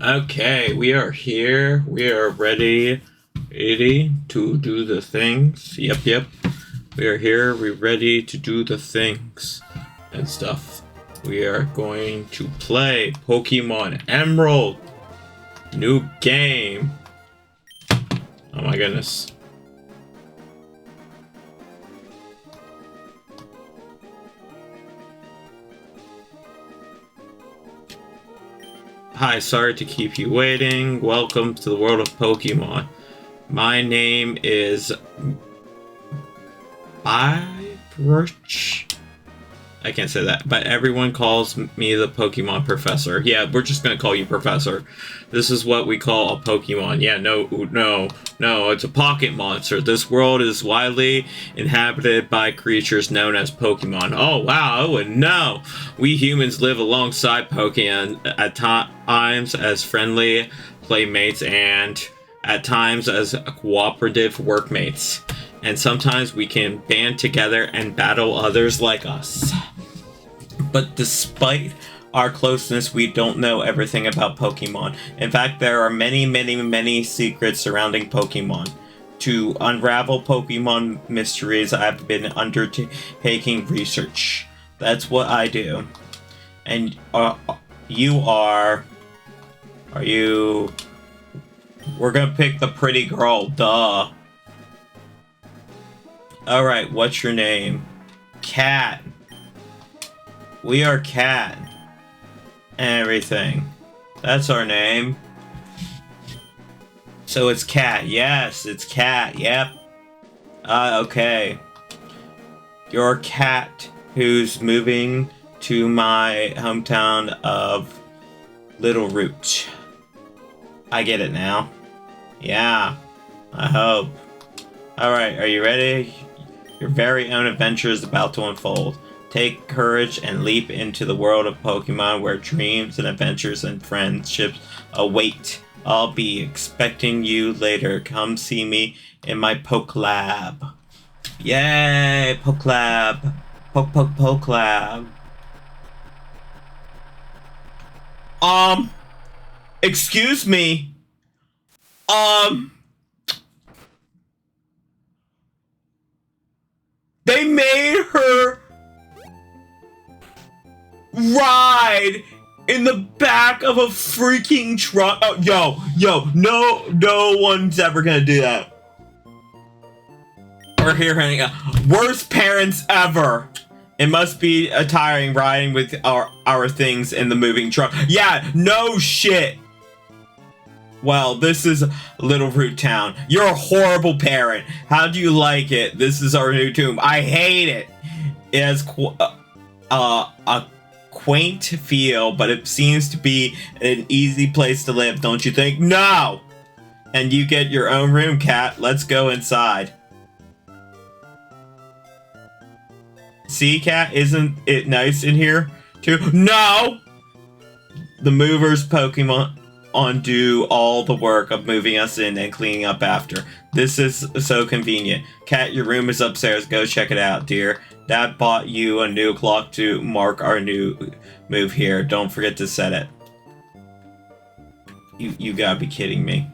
Okay, we are here. We are ready to do the things. Yep. We are here. We're ready to do the things and stuff. We are going to play Pokemon Emerald. New game. Oh my goodness. Hi, sorry to keep you waiting. Welcome to the world of Pokemon. My name is Bybrich. I can't say that, but everyone calls me the Pokemon Professor. Yeah, we're just gonna call you Professor. This is what we call a Pokemon. Yeah, no, it's a pocket monster. This world is widely inhabited by creatures known as Pokemon. Oh, wow, I wouldn't know. We humans live alongside Pokemon, at times as friendly playmates and at times as cooperative workmates. And sometimes we can band together and battle others like us. But despite our closeness, we don't know everything about Pokemon. In fact, there are many secrets surrounding Pokemon. To unravel Pokemon mysteries, I've been undertaking research. That's what I do. And you are you... We're gonna pick the pretty girl, duh. Alright, what's your name? Cat. We are Cat. And everything. That's our name. So it's Cat. Yes, it's Cat. Yep. Okay. You're a cat who's moving to my hometown of Little Root. I get it now. Yeah. I hope. Alright, are you ready? Your very own adventure is about to unfold. Take courage and leap into the world of Pokemon where dreams and adventures and friendships await. I'll be expecting you later. Come see me in my Poke Lab. Yay! Poke Lab. Poke Lab. Excuse me. They made her ride in the back of a freaking truck. Oh, yo, no one's ever gonna do that. We're here hanging out. Worst parents ever. It must be a tiring riding with our things in the moving truck. Yeah, no shit. Well, this is Little Root Town. You're a horrible parent. How do you like it? This is our new tomb. I hate it. It has a quaint feel, but it seems to be an easy place to live, don't you think? No! And you get your own room, Cat. Let's go inside. See, Cat? Isn't it nice in here, too? No! The movers Pokemon do all the work of moving us in and cleaning up after. This is so convenient. Cat, your room is upstairs. Go check it out, dear. Dad bought you a new clock to mark our new move here. Don't forget to set it. You gotta be kidding me.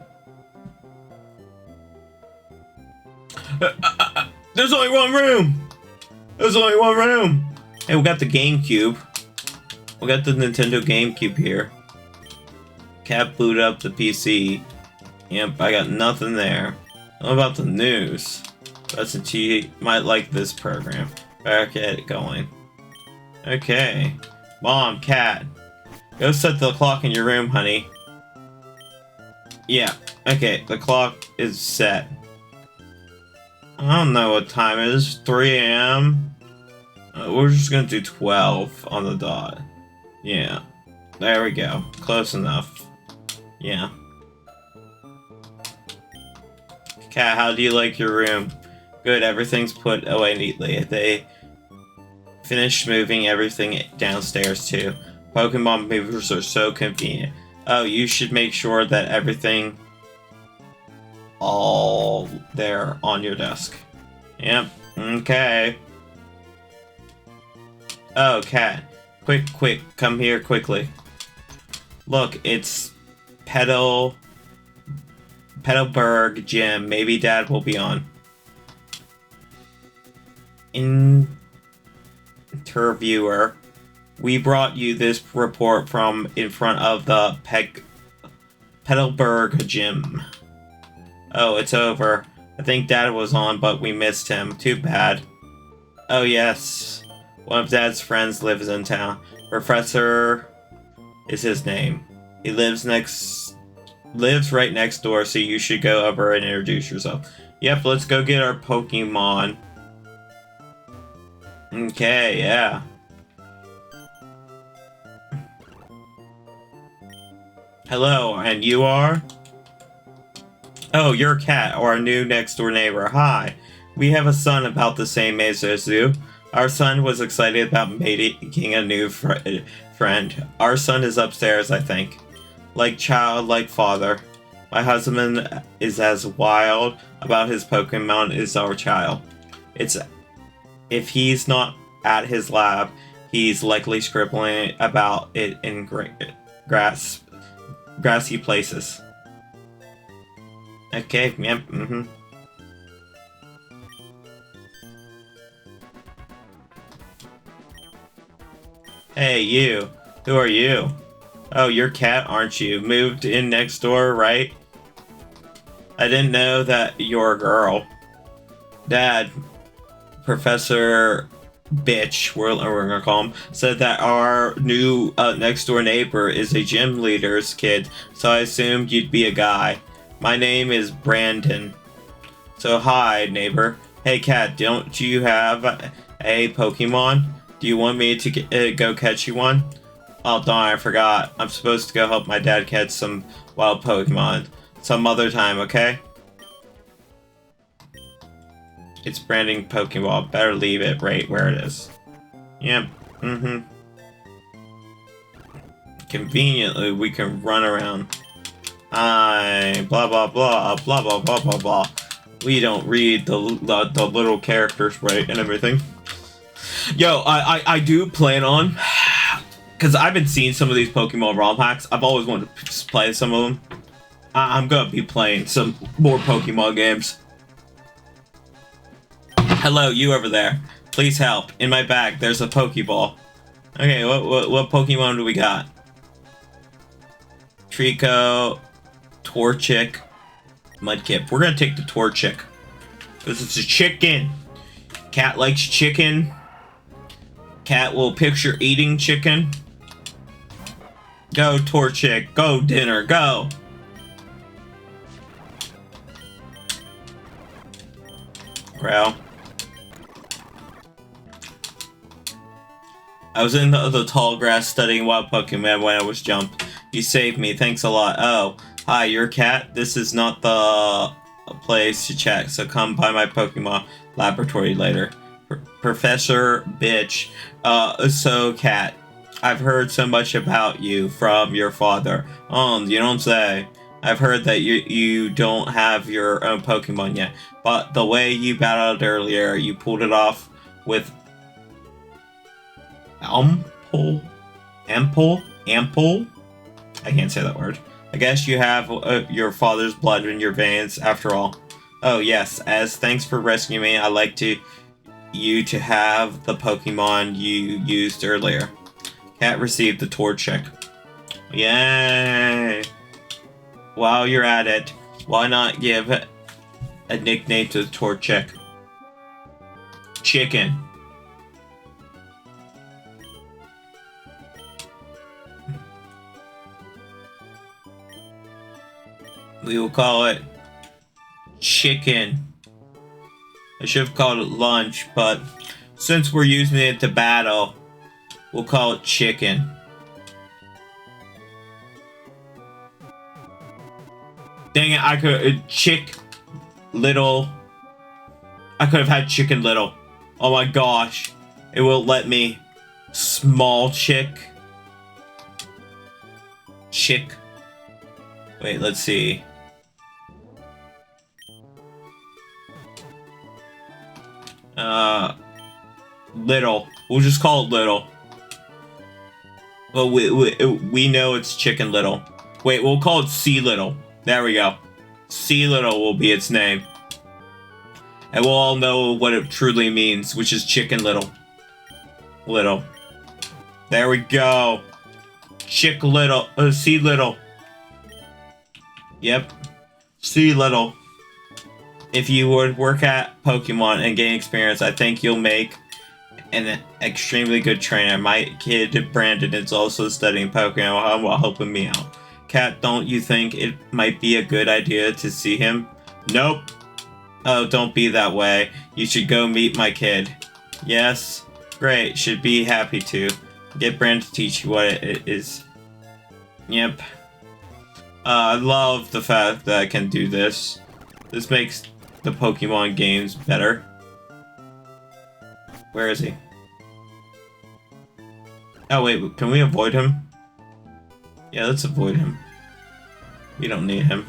There's only one room! There's only one room! Hey, we got the GameCube. We got the Nintendo GameCube here. Cat booted up the PC. Yep, I got nothing there. What about the news? That's a she might like this program. Better get it going. Okay. Mom, Cat. Go set the clock in your room, honey. Yeah, okay, the clock is set. I don't know what time it is. 3 a.m. We're just gonna do 12 on the dot. Yeah. There we go. Close enough. Yeah. Cat, how do you like your room? Good, everything's put away neatly. They finished moving everything downstairs too. Pokemon movers are so convenient. Oh, you should make sure that everything all there on your desk. Yep, okay. Oh, Cat. Quick, come here quickly. Look, it's Pedal Petalburg Gym. Maybe Dad will be on. Interviewer. We brought you this report from in front of the Petalburg Gym. Oh, it's over. I think Dad was on, but we missed him. Too bad. Oh, yes. One of Dad's friends lives in town. Professor is his name. He lives right next door, so you should go over and introduce yourself. Yep, let's go get our Pokemon. Okay, yeah. Hello, and you are? Oh, you're Cat, our new next-door neighbor. Hi. We have a son about the same age as you. Our son was excited about making a new friend. Our son is upstairs, I think. Like child, like father. My husband is as wild about his Pokemon as our child. If he's not at his lab, he's likely scribbling about it in grassy places. Okay, yep, Hey, you. Who are you? Oh, you're Cat, aren't you? Moved in next door, right? I didn't know that you're a girl. Dad, Professor Bitch, we're gonna call him, said that our new next door neighbor is a gym leader's kid, so I assumed you'd be a guy. My name is Brandon. So hi, neighbor. Hey, Cat, don't you have a Pokemon? Do you want me to go catch you one? Oh, darn, I forgot. I'm supposed to go help my dad catch some wild Pokemon. Some other time, okay? It's branding Pokeball. Better leave it right where it is. Yep. Conveniently, we can run around. Blah blah blah blah blah blah blah blah. We don't read the little characters right and everything. Yo, I do plan on, because I've been seeing some of these Pokemon ROM hacks. I've always wanted to play some of them. I'm gonna be playing some more Pokemon games. Hello, you over there. Please help. In my bag, there's a Pokeball. Okay, what Pokemon do we got? Trico, Torchic, Mudkip. We're gonna take the Torchic. Because it's a chicken. Cat likes chicken. Cat will picture eating chicken. Go, Torchic. Go, dinner. Go. Growl. I was in the tall grass studying wild Pokemon when I was jumped. You saved me. Thanks a lot. Oh, hi, you're Cat? This is not the place to check, so come by my Pokemon laboratory later. Professor Bitch. So, Cat, I've heard so much about you from your father. Oh, you don't say. I've heard that you don't have your own Pokemon yet, but the way you battled earlier, you pulled it off with ample. I can't say that word. I guess you have your father's blood in your veins after all. Oh yes, as thanks for rescuing me, I'd like you to have the Pokemon you used earlier. Cat received the Torchic. Yay! While you're at it, why not give a nickname to the Torchic? Chicken. We will call it Chicken. I should have called it Lunch, but since we're using it to battle, we'll call it Chicken. Dang it, I could Little. I could have had Chicken Little. Oh my gosh. It will let me. Small Chick. Wait, let's see. Little. We'll just call it Little. Well, we know it's Chicken Little. Wait, we'll call it Sea Little. There we go. Sea Little will be its name. And we'll all know what it truly means, which is Chicken Little. Little. There we go. Chick Little. Sea Little. Yep. Sea Little. If you would work at Pokemon and gain experience, I think you'll make an extremely good trainer. My kid Brandon is also studying Pokemon while helping me out. Kat, don't you think it might be a good idea to see him? Nope. Oh, don't be that way. You should go meet my kid. Yes? Great. Should be happy to. Get Brandon to teach you what it is. Yep. I love the fact that I can do this. This makes the Pokemon games better. Where is he? Oh wait, can we avoid him? Yeah, let's avoid him. We don't need him.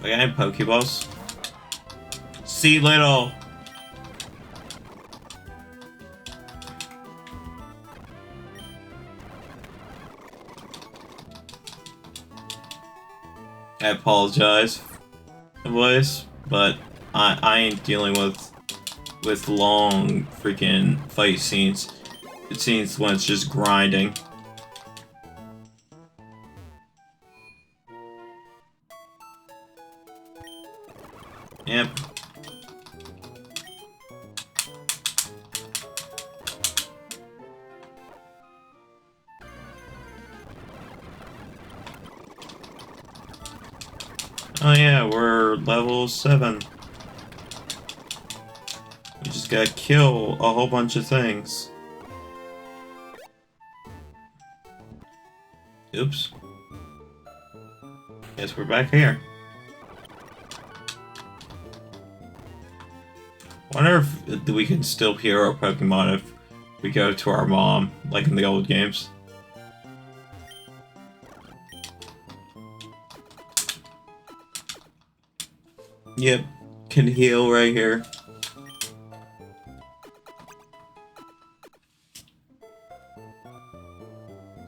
I got any Pokeballs? Sea Little! I apologize, boys, but I ain't dealing with long freaking fight scenes. It seems when it's just grinding. Yep. Oh yeah, we're level 7. We just gotta kill a whole bunch of things. Oops. Guess we're back here. Wonder if we can still hear our Pokemon if we go to our mom, like in the old games. Yep, can heal right here.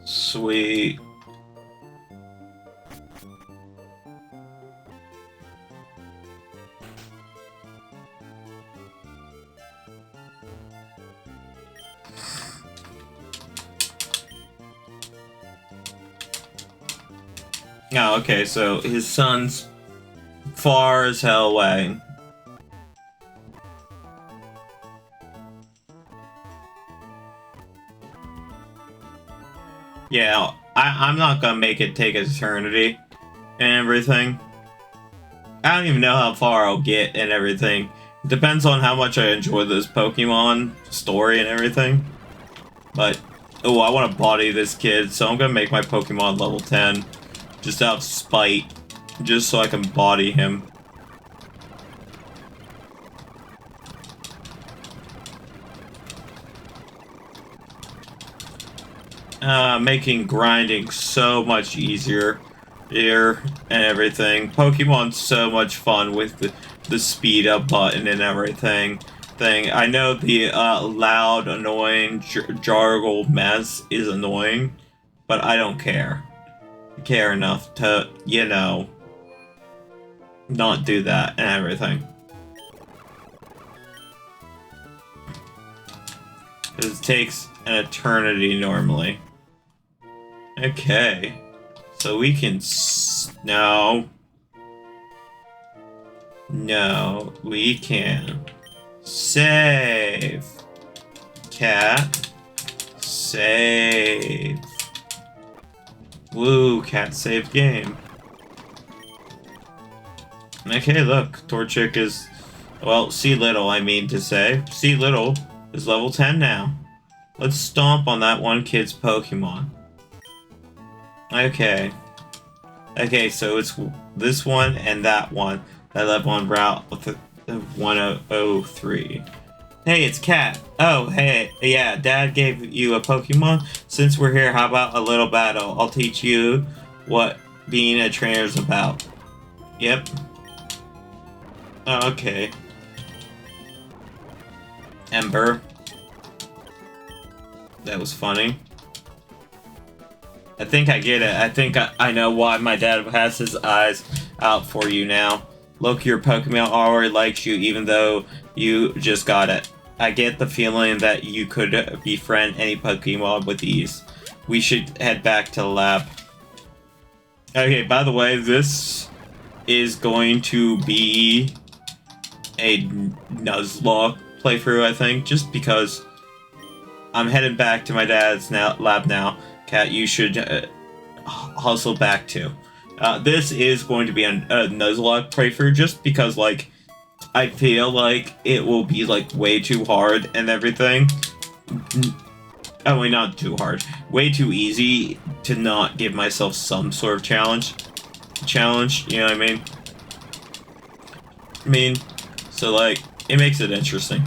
Sweet. Oh, okay, so his son's far as hell away. Yeah, I'm not gonna make it take eternity and everything. I don't even know how far I'll get and everything. It depends on how much I enjoy this Pokemon story and everything. But, oh, I want to body this kid, so I'm gonna make my Pokemon level 10. Just out of spite. Just so I can body him. Making grinding so much easier here and everything. Pokemon's so much fun with the speed up button and everything. I know the loud, annoying jargle mess is annoying, but I don't care. I care enough to, you know, not do that and everything. It takes an eternity normally. Okay. So we can no. No, we can save. Cat. Save. Woo, cat save game. Okay, look, Torchic is, well, Sea Little, I mean to say. Sea Little is level 10 now. Let's stomp on that one kid's Pokemon. Okay. Okay, so it's this one and that one that left on route with 103. Hey, it's Cat. Oh, hey, yeah, Dad gave you a Pokemon. Since we're here, how about a little battle? I'll teach you what being a trainer is about. Yep. Oh, okay. Ember. That was funny. I think I get it. I think I know why my dad has his eyes out for you now. Look, your Pokemon already likes you even though you just got it. I get the feeling that you could befriend any Pokemon with ease. We should head back to the lab. Okay, by the way, this is going to be a Nuzlocke playthrough, I think, just because I'm headed back to my dad's lab now. Cat, you should hustle back too. This is going to be a Nuzlocke playthrough just because, like, I feel like it will be, like, way too hard and everything. Oh, wait, not too hard. Way too easy to not give myself some sort of challenge, you know what I mean? So, like, it makes it interesting.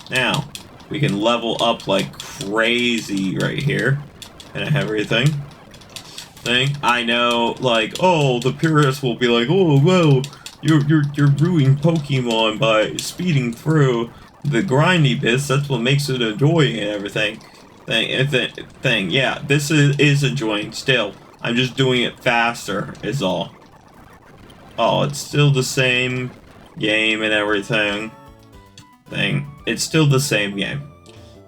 Now, we can level up like crazy right here. And everything. I know, like, oh, the purists will be like, oh, well, you're ruining Pokemon by speeding through the grindy bits. That's what makes it enjoying and everything. Yeah, this is enjoying still. I'm just doing it faster, is all. Oh, it's still the same game and everything. It's still the same game.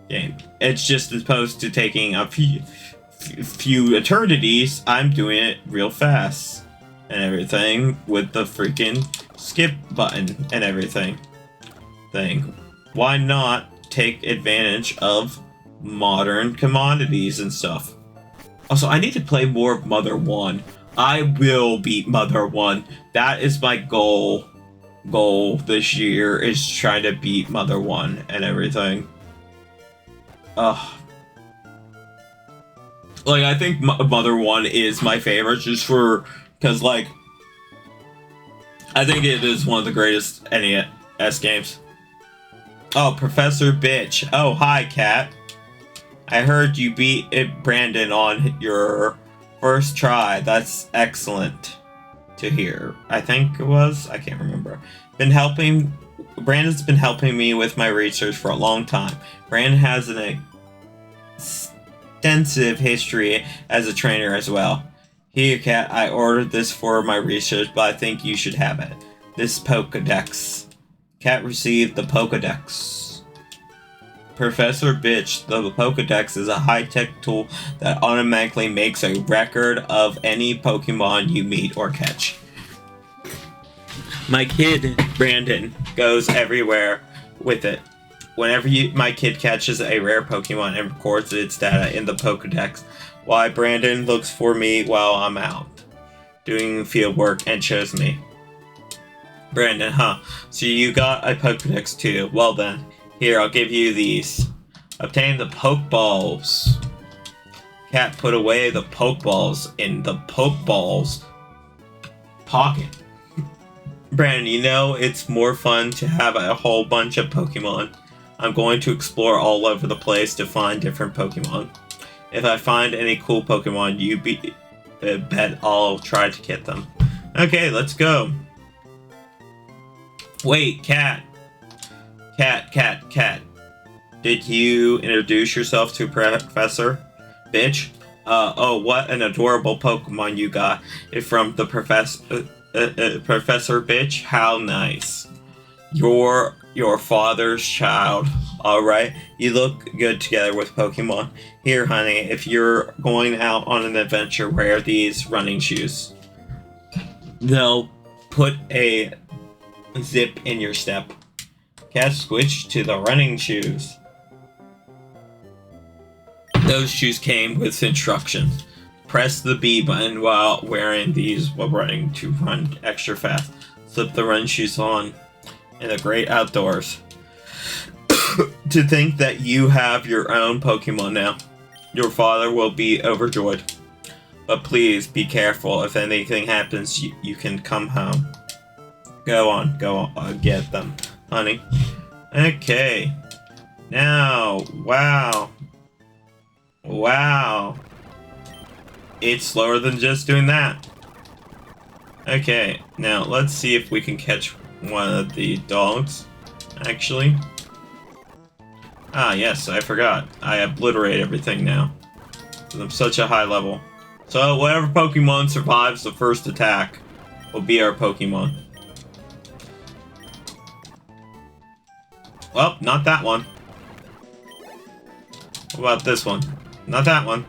It's just as opposed to taking a few eternities, I'm doing it real fast and everything with the freaking skip button and everything. Why not take advantage of modern commodities and stuff? Also, I need to play more of Mother 1. I will beat Mother 1. That is my goal this year, is try to beat Mother 1 and everything. Like, I think Mother 1 is my favorite just because, like, I think it is one of the greatest NES games. Oh, Professor Bitch. Oh, hi, Cat. I heard you beat Brandon on your first try. That's excellent to hear. I think it was. I can't remember. Brandon's been helping me with my research for a long time. Brandon has an extensive history as a trainer as well. Here, Cat, I ordered this for my research, but I think you should have it. This Pokedex. Cat received the Pokedex. Professor Bitch, the Pokedex is a high-tech tool that automatically makes a record of any Pokemon you meet or catch. My kid, Brandon, goes everywhere with it. Whenever my kid catches a rare Pokemon and records its data in the Pokedex, why Brandon looks for me while I'm out doing field work and shows me. Brandon, huh? So you got a Pokedex too. Well then, here, I'll give you these. Obtain the Pokeballs. Cat put away the Pokeballs in the Pokeballs pocket. Brandon, you know, it's more fun to have a whole bunch of Pokemon. I'm going to explore all over the place to find different Pokemon. If I find any cool Pokemon, you bet I'll try to get them. Okay, let's go. Wait, Cat. Cat. Did you introduce yourself to Professor Bitch? Oh, what an adorable Pokemon you got. It's from the Professor Bitch. How nice. You're your father's child. Alright, you look good together with Pokemon. Here, honey, if you're going out on an adventure, wear these running shoes. They'll put a zip in your step. Cat, switch to the running shoes. Those shoes came with instructions. Press the B button while wearing these while running to run extra fast. Slip the run shoes on in the great outdoors. To think that you have your own Pokemon now. Your father will be overjoyed. But please be careful. If anything happens, you can come home. Go on, get them, honey. Okay. Now, wow. It's slower than just doing that. Okay, now let's see if we can catch one of the dogs, actually. Ah, yes, I forgot. I obliterate everything now. I'm such a high level. So whatever Pokemon survives the first attack will be our Pokemon. Well, not that one. What about this one? Not that one.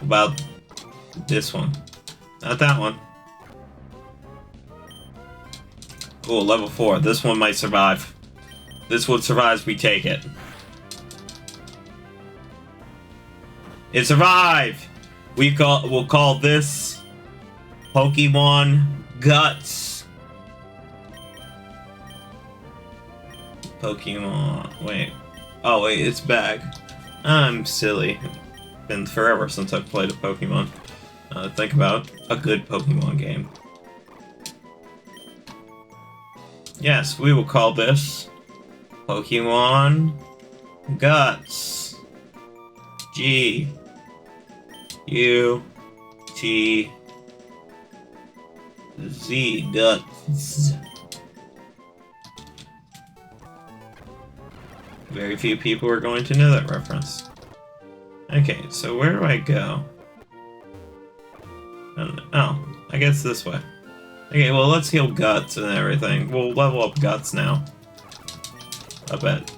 What about this one? Not that one. Cool, level 4. This one might survive. This one survives, we take it. It survived! We'll call this Pokemon Guts. Pokemon... Wait. Oh, wait, it's Bag. I'm silly. Been forever since I've played a Pokemon. Think about a good Pokemon game. Yes, we will call this Pokemon Guts. G U T Z Guts. Very few people are going to know that reference. Okay, so where do I go? Oh, I guess this way. Okay, well, let's heal Guts and everything. We'll level up Guts now. I bet.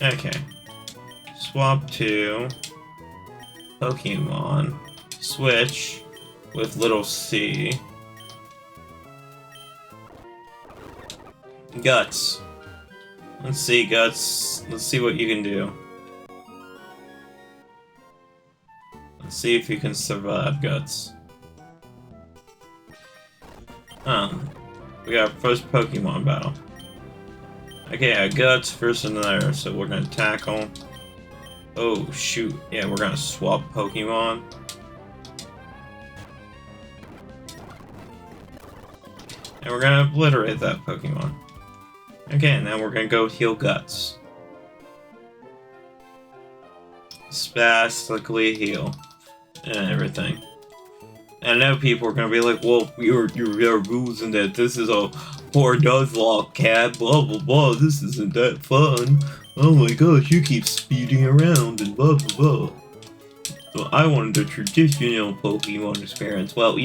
Okay. Swap to Pokemon. Switch with little C. Guts. Let's see, Guts. Let's see what you can do. Let's see if you can survive, Guts. We got our first Pokemon battle. Okay, I Guts versus another, so we're gonna tackle. Oh, shoot. Yeah, we're gonna swap Pokemon. And we're gonna obliterate that Pokemon. Okay, and then we're gonna go heal Guts. Spastically heal. And everything. And I know people are gonna be like, well, you're losing that. This is a poor Nuzlocke cat, blah blah blah, this isn't that fun. Oh my gosh, you keep speeding around and blah blah blah. So I wanted the traditional Pokemon experience. Well,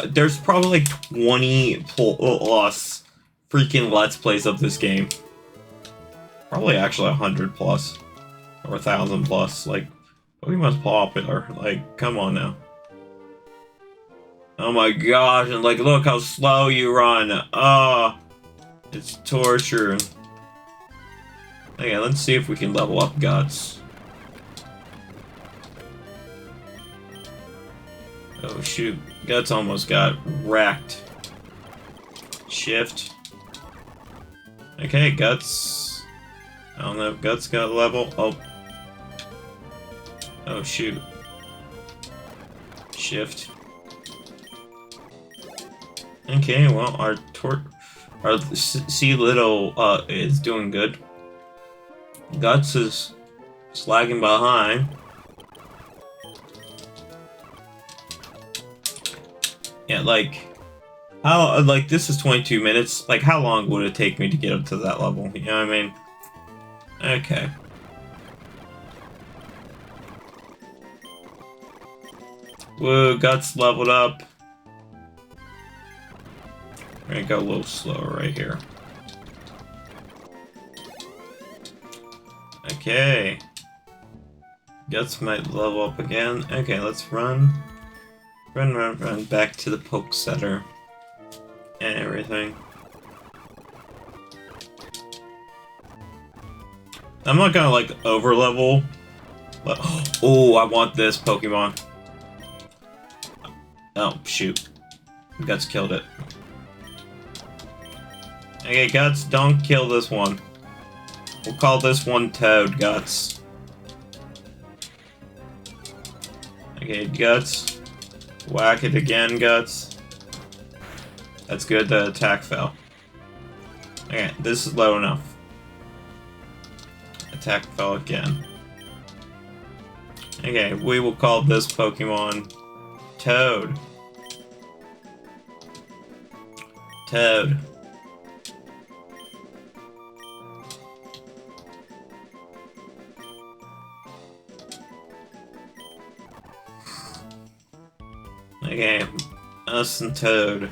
there's probably like 20 plus freaking Let's Plays of this game. Probably actually 100 plus. Or 1,000 plus. Like, Pokemon's popular. Like, come on now. Oh my gosh, and like, look how slow you run. It's torture. Okay, let's see if we can level up Guts. Oh shoot, Guts almost got wrecked. Shift. Okay, Guts. I don't know if Guts got level. Oh shoot. Shift. Okay, well, our C Little is doing good. Guts is slagging behind. Yeah, like this is 22 minutes. Like, how long would it take me to get up to that level? You know what I mean? Okay. Whoa, Guts leveled up. We're gonna go a little slower right here. Okay. Guts might level up again. Okay, let's run. Run back to the Poke Center. And everything. I'm not gonna, like, over level. But, oh, I want this Pokemon. Oh, shoot. Guts killed it. Okay, Guts, don't kill this one. We'll call this one Toad, Guts. Okay, Guts. Whack it again, Guts. That's good, the attack fell. Okay, this is low enough. Attack fell again. Okay, we will call this Pokemon Toad. Toad. Okay, us and Toad.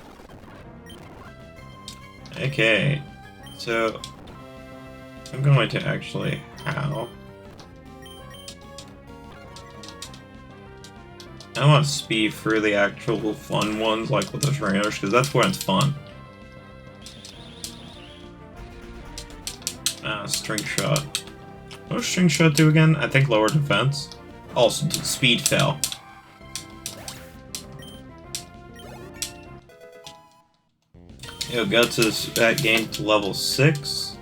Okay, so I'm going to actually how? I want to speed through the actual fun ones, like with the trainers, because that's when it's fun. String shot. What does string shot do again? I think lower defense. Also, speed fell. Yo, got to that game to level 6.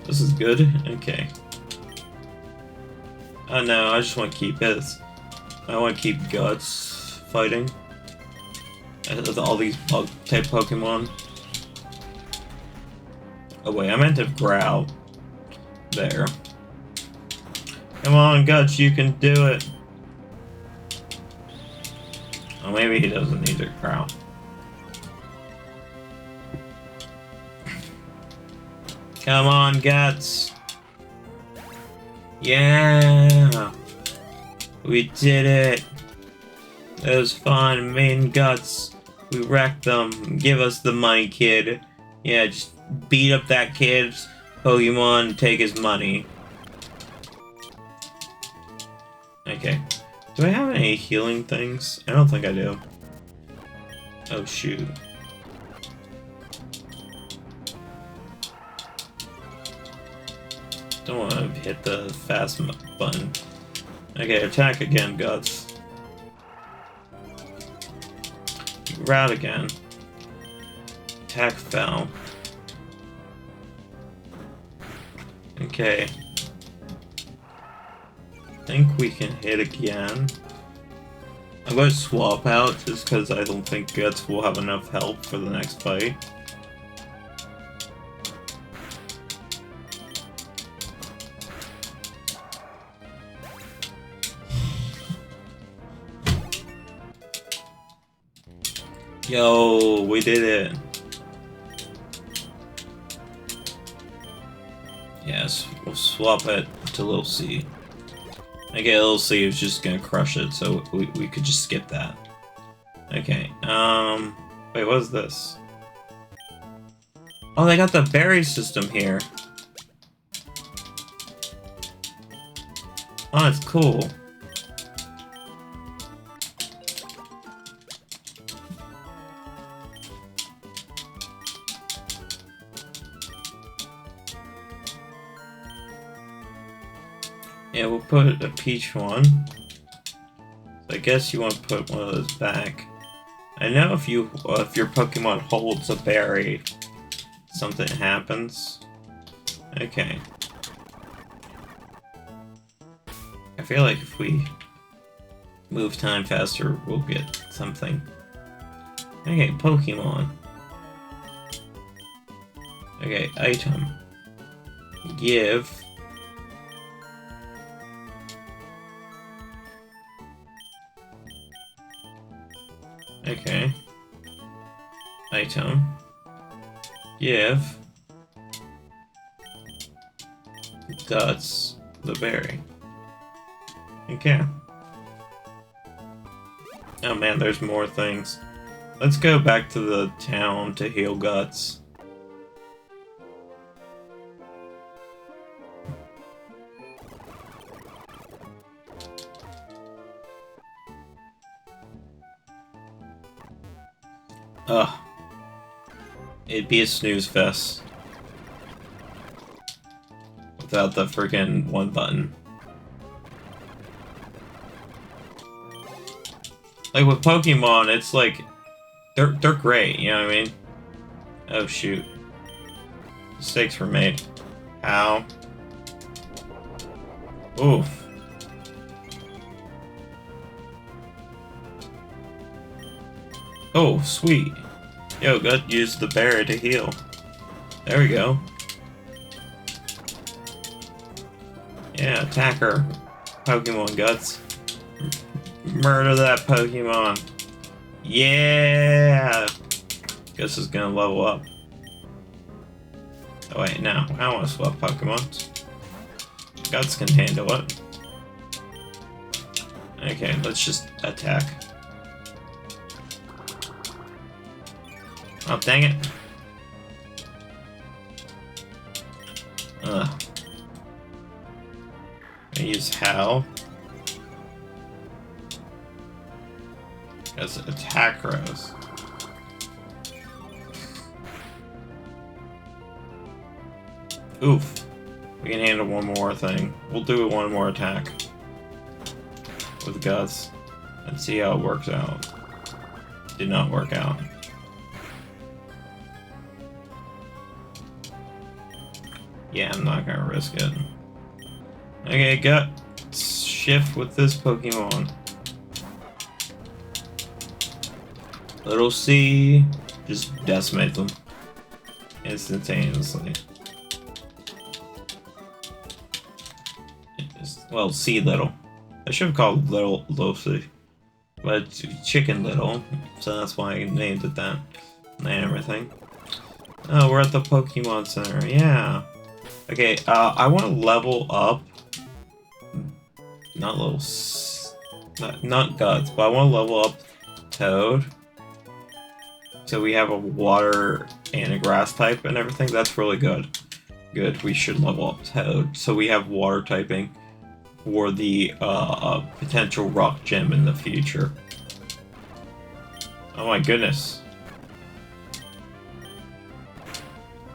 This is good. Okay. Oh no, I just want to keep his. I want to keep Guts fighting. All these bug type Pokemon. Oh wait, I meant to Growl. There. Come on, Guts, you can do it. Oh, maybe he doesn't need to Growl. Come on, Guts. Yeah. We did it. It was fun. Me and Guts. We wrecked them. Give us the money, kid. Yeah, just beat up that kid's Pokemon and take his money. Okay. Do I have any healing things? I don't think I do. Oh, shoot. Don't want to hit the fast button. Okay, attack again, Guts. Route again. Attack fell. Okay. I think we can hit again. I'm going to swap out just because I don't think Guts will have enough help for the next fight. Yo, we did it. Yes, we'll swap it to Lil C. Okay, Lil C is just gonna crush it, so we could just skip that. Okay, wait, what is this? Oh, they got the berry system here. Oh, it's cool. Yeah, we'll put a peach one. So I guess you want to put one of those back. I know if your Pokemon holds a berry, something happens. Okay. I feel like if we move time faster, we'll get something. Okay, Pokemon. Okay, item. Give. Okay. Item. Give. Guts the berry. Okay. Oh man, there's more things. Let's go back to the town to heal Guts. Ugh. It'd be a snooze fest. Without the freaking one button. Like with Pokemon, it's like they're great, you know what I mean? Oh shoot. Mistakes were made. Ow. Oof. Oh, sweet. Yo, got used the berry to heal. There we go. Yeah, attack her. Pokemon Guts. Murder that Pokemon. Yeah! Guess is gonna level up. Oh wait, no. I want to swap Pokemon. Guts can handle it. Okay, let's just attack. Oh, dang it. Ugh. I use Hal as attack rows. Oof. We can handle one more thing. We'll do one more attack with Guts and see how it works out. Did not work out. Yeah, I'm not gonna risk it. Okay, Gut. Shift with this Pokemon. Little C, just decimate them instantaneously. Well, C Little. I should have called Little C, but it's Chicken Little, so that's why I named it that and everything. Oh, we're at the Pokemon Center. Yeah. Okay. I want to level up. Not not Guts, but I want to level up Toad. So we have a water and a grass type and everything. That's really good. Good. We should level up Toad. So we have water typing for the potential rock gem in the future. Oh my goodness.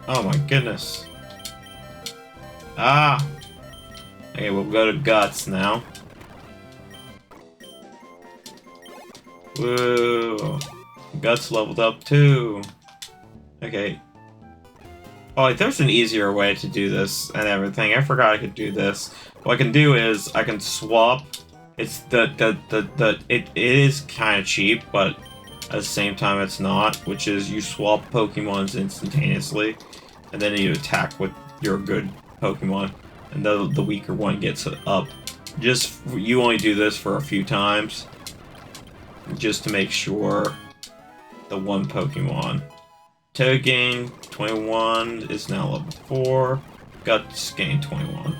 Oh my goodness. Ah! Okay, we'll go to Guts now. Woo! Guts leveled up too. Okay. Oh, wait, there's an easier way to do this and everything. I forgot I could do this. What I can do is I can swap. It's it is kind of cheap, but at the same time it's not. Which is you swap Pokemons instantaneously, and then you attack with your good Pokemon, and the weaker one gets up. You only do this for a few times, just to make sure. The one Pokemon. Toad gain 21 is now level 4. Guts gain 21.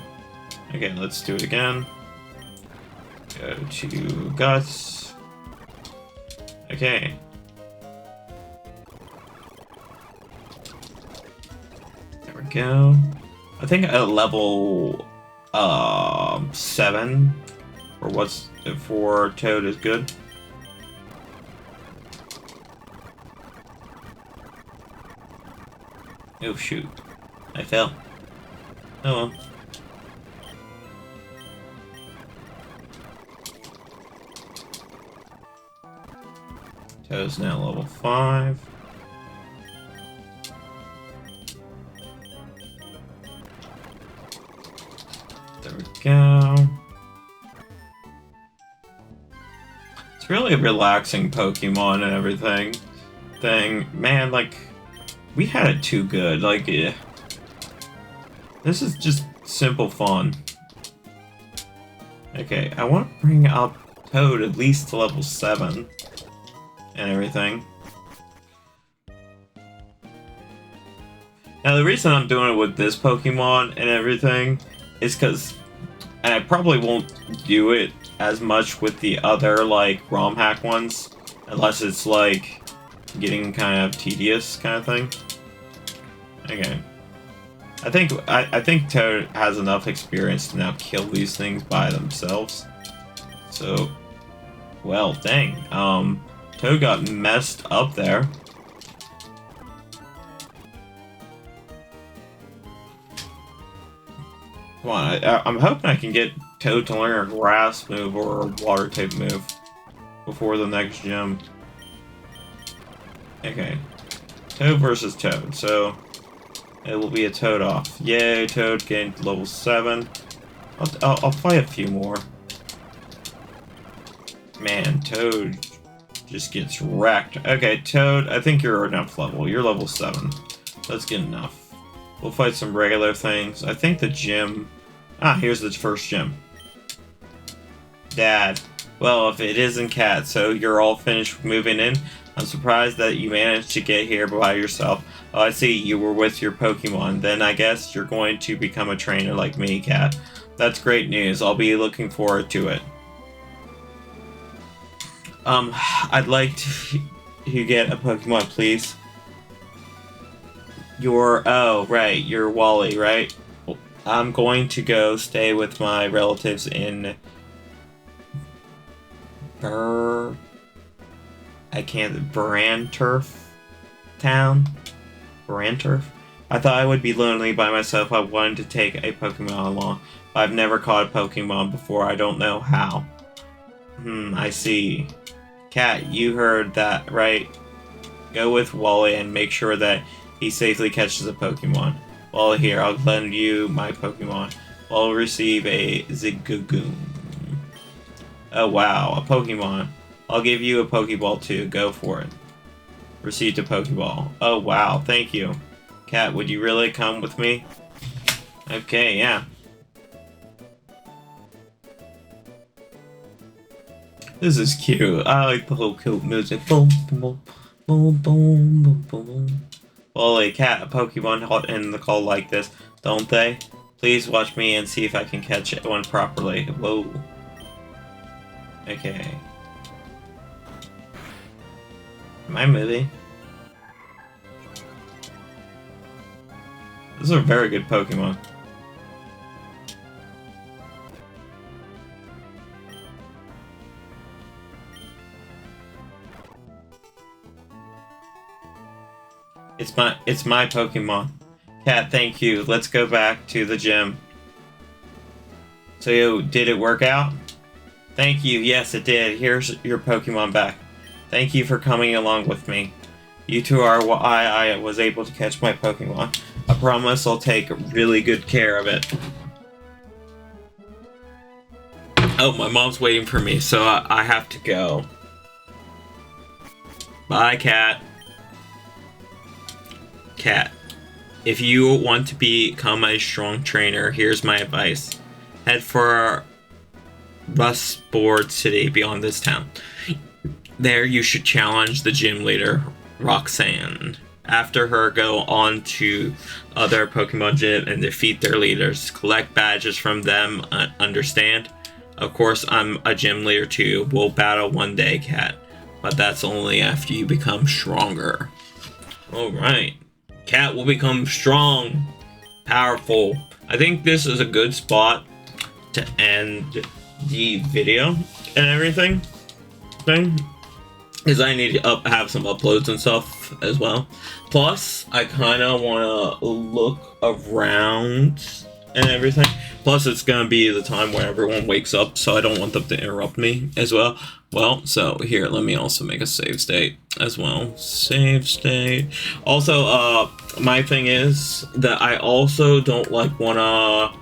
Okay, let's do it again. Go to Guts. Okay. There we go. I think at level 7 for Toad is good. Oh shoot, I fell. Oh well. Toad's now level 5. There we go. It's really a relaxing Pokemon and everything. Man, like, we had it too good, like, yeah. This is just simple fun. Okay, I want to bring up Toad at least to level 7 and everything. Now, the reason I'm doing it with this Pokemon and everything is because, and I probably won't do it as much with the other, like, ROM hack ones, unless it's, like, getting kind of tedious kind of thing. Okay. I think Toad has enough experience to now kill these things by themselves. So, well, dang. Toad got messed up there. Come on, I'm hoping I can get Toad to learn a grass move or a water type move before the next gym. Okay. Toad versus Toad, so it will be a Toad off. Yay, Toad gained level 7. I'll fight a few more. Man, Toad just gets wrecked. Okay, Toad, I think you're enough level. You're level 7. That's good enough. We'll fight some regular things. I think the gym... Ah, here's the first gym. Dad. Well, if it isn't Cat, so you're all finished moving in? I'm surprised that you managed to get here by yourself. Oh, I see, you were with your Pokemon. Then I guess you're going to become a trainer like me, Cat. That's great news. I'll be looking forward to it. I'd like to get a Pokemon, please. Oh, right, you're Wally, right? I'm going to go stay with my relatives in Bur... I can't... Branturf Town? Branturf? I thought I would be lonely by myself. I wanted to take a Pokemon along, but I've never caught a Pokemon before. I don't know how. I see. Cat, you heard that, right? Go with Wally and make sure that he safely catches a Pokemon. Wally, here, I'll lend you my Pokemon. Wally, receive a Zigzagoon. Oh wow, a Pokemon. I'll give you a Pokeball too. Go for it. Received a Pokeball. Oh wow, thank you. Cat, would you really come with me? Okay, yeah. This is cute. I like the whole cute music. Boom, boom, boom, boom, boom, boom, boom. Well, a cat, a Pokemon in the call like this, don't they? Please watch me and see if I can catch one properly. Whoa. Okay. Am I moving? This is a very good Pokemon. It's my Pokemon. Cat, thank you. Let's go back to the gym. So, did it work out? Thank you. Yes, it did. Here's your Pokemon back. Thank you for coming along with me. You two are why I was able to catch my Pokemon. I promise I'll take really good care of it. Oh, my mom's waiting for me, so I have to go. Bye, Cat. Cat, if you want to become a strong trainer, here's my advice. Head for Rustboard City beyond this town. There you should challenge the gym leader, Roxanne. After her, go on to other Pokemon gym and defeat their leaders. Collect badges from them, understand? Of course, I'm a gym leader too. We'll battle one day, Cat. But that's only after you become stronger. Alright. Cat will become strong, powerful. I think this is a good spot to end the video and everything. Because I need to have some uploads and stuff as well. Plus, I kind of want to look around and everything. Plus, it's going to be the time where everyone wakes up, so I don't want them to interrupt me as well. Well, so here, let me also make a save state as well. Save state. Also, my thing is that I also don't want to...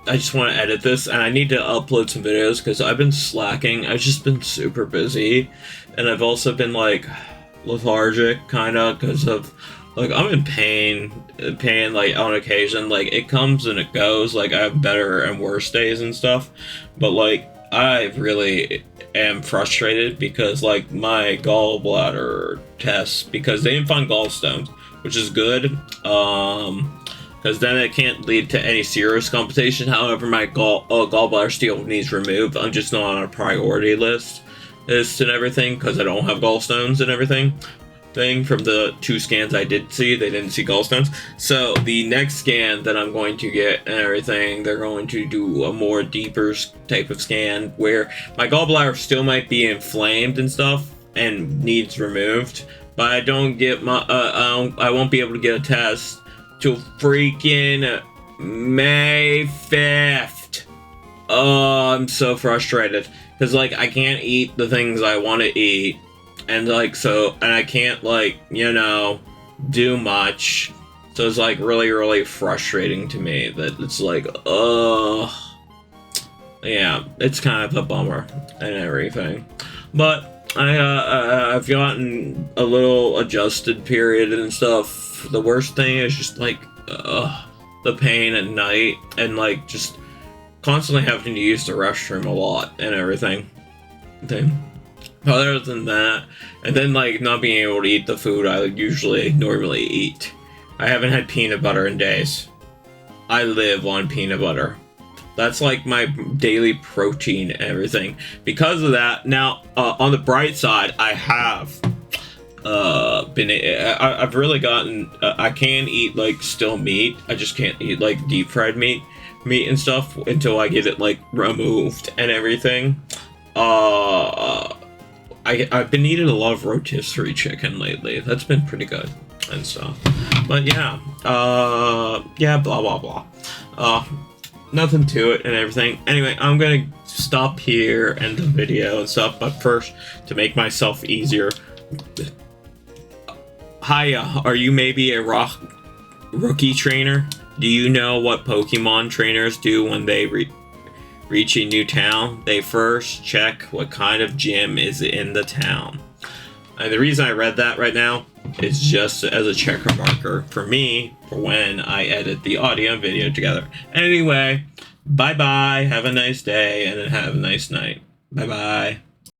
I just want to edit this, and I need to upload some videos because I've been slacking. I've just been super busy, and I've also been lethargic, kind of, because of I'm in pain on occasion. It comes and it goes. I have better and worse days and stuff, but I really am frustrated because my gallbladder tests, because they didn't find gallstones, which is good. Because then it can't lead to any serious complication. However, my gallbladder still needs removed. I'm just not on a priority list and everything because I don't have gallstones and everything. From the 2 scans I did see, they didn't see gallstones. So the next scan that I'm going to get and everything, they're going to do a more deeper type of scan where my gallbladder still might be inflamed and stuff and needs removed, but I don't get my I won't be able to get a test till freaking May 5th. Oh, I'm so frustrated. Because, I can't eat the things I want to eat. And, and I can't, do much. So it's, really, really frustrating to me that it's yeah, it's kind of a bummer and everything. But I've gotten a little adjusted period and stuff. The worst thing is just the pain at night and just constantly having to use the restroom a lot and everything. Other than that, and then not being able to eat the food I normally eat. I haven't had peanut butter in days. I live on peanut butter. That's my daily protein and everything. Because of that, now on the bright side, I have I've really gotten, I can eat like still meat. I just can't eat like deep fried meat and stuff until I get it like removed and everything. I've been eating a lot of rotisserie chicken lately. That's been pretty good and stuff. But yeah, yeah, blah blah blah. Nothing to it and everything. Anyway, I'm gonna stop here, end the video and stuff. But first, to make myself easier, hiya, are you maybe a rookie trainer? Do you know what Pokemon trainers do when they reach a new town? They first check what kind of gym is in the town. And the reason I read that right now is just as a checker marker for me for when I edit the audio and video together. Anyway, bye bye, have a nice day, and then have a nice night. Bye bye.